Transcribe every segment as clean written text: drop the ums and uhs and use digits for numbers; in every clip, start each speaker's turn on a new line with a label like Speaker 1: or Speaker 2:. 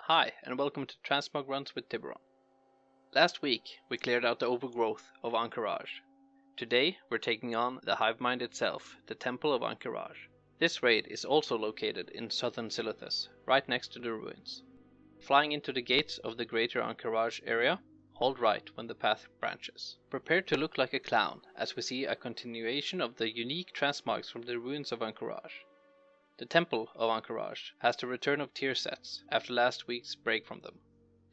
Speaker 1: Hi, and welcome to Transmog Runs with Tiburon. Last week, we cleared out the overgrowth of Ahn'Qiraj. Today, we're taking on the hive mind itself, the Temple of Ahn'Qiraj. This raid is also located in southern Silithus, right next to the ruins. Flying into the gates of the greater Ahn'Qiraj area, hold right when the path branches. Prepare to look like a clown, as we see a continuation of the unique transmogs from the ruins of Ahn'Qiraj. The Temple of Ahn'Qiraj has the return of tier sets after last week's break from them.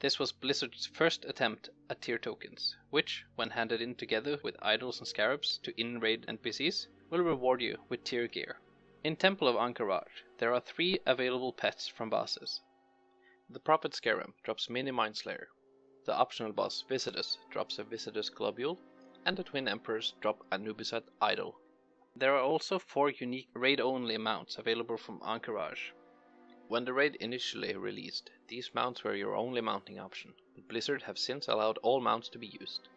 Speaker 1: This was Blizzard's first attempt at tier tokens, which, when handed in together with idols and scarabs to in-raid NPCs, will reward you with tier gear. In Temple of Ahn'Qiraj, there are 3 available pets from bosses. The Prophet Scarab drops Mini Mindslayer, the optional boss Viscidus drops a Viscidus Globule, and the Twin Emperors drop a Nubisat Idol. There are also 4 unique raid-only mounts available from Ahn'Qiraj. When the raid initially released, these mounts were your only mounting option, but Blizzard have since allowed all mounts to be used.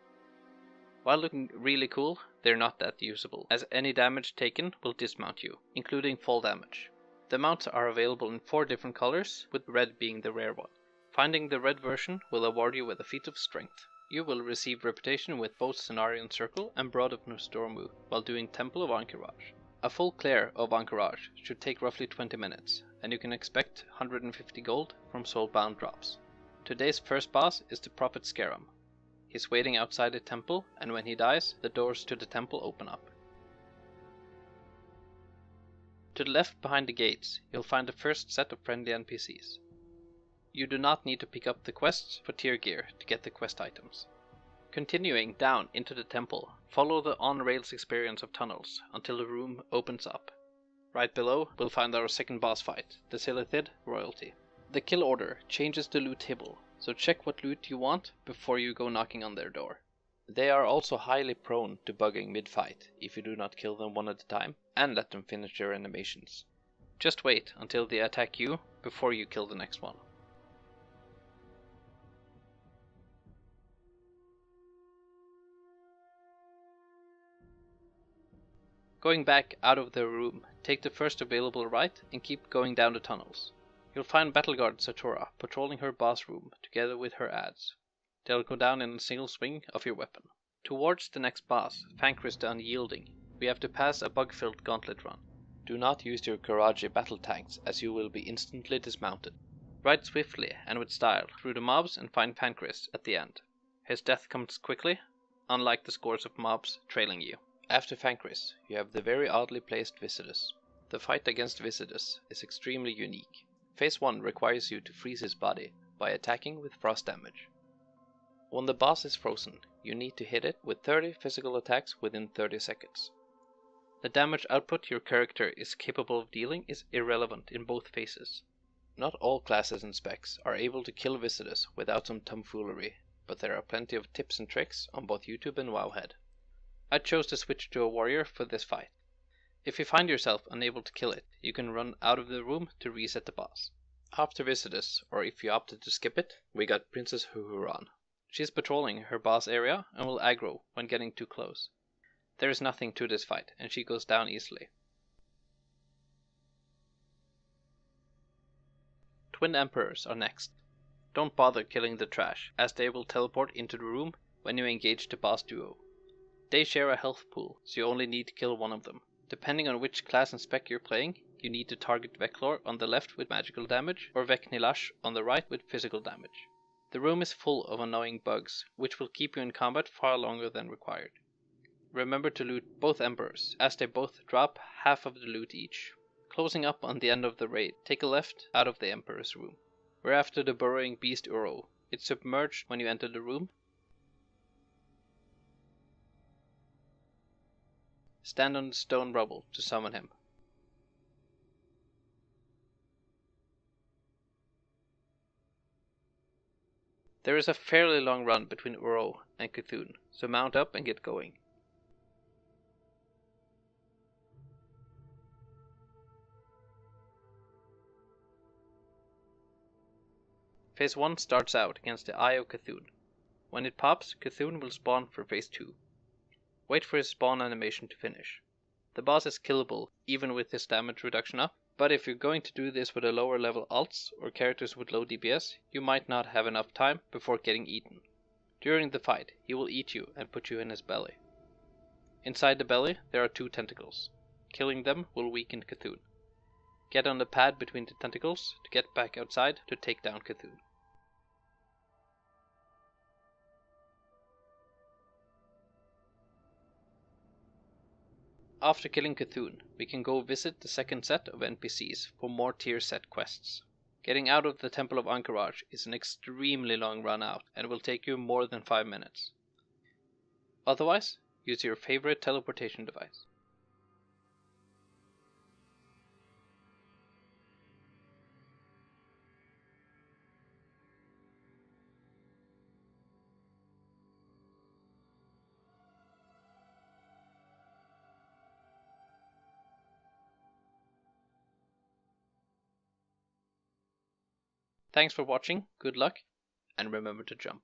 Speaker 1: While looking really cool, they're not that usable, as any damage taken will dismount you, including fall damage. The mounts are available in 4 different colors, with red being the rare one. Finding the red version will award you with a feat of strength. You will receive reputation with both Cenarion Circle and Broad of Nostormu while doing Temple of Ahn'Qiraj. A full clear of Ahn'Qiraj should take roughly 20 minutes, and you can expect 150 gold from soulbound drops. Today's first boss is the Prophet Scarab. He's waiting outside the temple, and when he dies, the doors to the temple open up. To the left behind the gates, you'll find the first set of friendly NPCs. You do not need to pick up the quests for tier gear to get the quest items. Continuing down into the temple, follow the on-rails experience of tunnels until the room opens up. Right below, we'll find our second boss fight, the Silithid Royalty. The kill order changes the loot table, so check what loot you want before you go knocking on their door. They are also highly prone to bugging mid-fight if you do not kill them one at a time and let them finish their animations. Just wait until they attack you before you kill the next one. Going back out of the room, take the first available right and keep going down the tunnels. You'll find Battleguard Satora patrolling her boss room together with her ads. They'll go down in a single swing of your weapon. Towards the next boss, Tanaris the Unyielding, we have to pass a bug-filled gauntlet run. Do not use your Karaji battle tanks as you will be instantly dismounted. Ride swiftly and with style through the mobs and find Tanaris at the end. His death comes quickly, unlike the scores of mobs trailing you. After Tanaris, you have the very oddly placed Viscidus. The fight against Viscidus is extremely unique. Phase 1 requires you to freeze his body by attacking with frost damage. When the boss is frozen, you need to hit it with 30 physical attacks within 30 seconds. The damage output your character is capable of dealing is irrelevant in both phases. Not all classes and specs are able to kill Viscidus without some tomfoolery, but there are plenty of tips and tricks on both YouTube and Wowhead. I chose to switch to a warrior for this fight. If you find yourself unable to kill it, you can run out of the room to reset the boss. After Viscidus, or if you opted to skip it, we got Princess Huhuran. She's patrolling her boss area and will aggro when getting too close. There is nothing to this fight, and she goes down easily. Twin Emperors are next. Don't bother killing the trash, as they will teleport into the room when you engage the boss duo. They share a health pool, so you only need to kill one of them. Depending on which class and spec you're playing, you need to target Veclor on the left with magical damage, or Vecnilash on the right with physical damage. The room is full of annoying bugs, which will keep you in combat far longer than required. Remember to loot both Emperors, as they both drop half of the loot each. Closing up on the end of the raid, take a left out of the Emperor's room. We're after the burrowing beast Ouro. It's submerged when you enter the room. Stand on the stone rubble to summon him. There is a fairly long run between Ouro and Cthulhu, so mount up and get going. Phase 1 starts out against the Eye of Cthulhu. When it pops, Cthulhu will spawn for Phase 2. Wait for his spawn animation to finish. The boss is killable even with his damage reduction up, But if you're going to do this with a lower level alts or characters with low DPS, you might not have enough time before getting eaten. During the fight, he will eat you and put you in his belly. Inside the belly, there are 2 tentacles. Killing them will weaken Cthulhu. Get on the pad between the tentacles to get back outside to take down Cthulhu. After killing Cthulhu, we can go visit the second set of NPCs for more tier set quests. Getting out of the Temple of Ahn'Qiraj is an extremely long run out and will take you more than 5 minutes. Otherwise, use your favorite teleportation device. Thanks for watching, good luck, and remember to jump.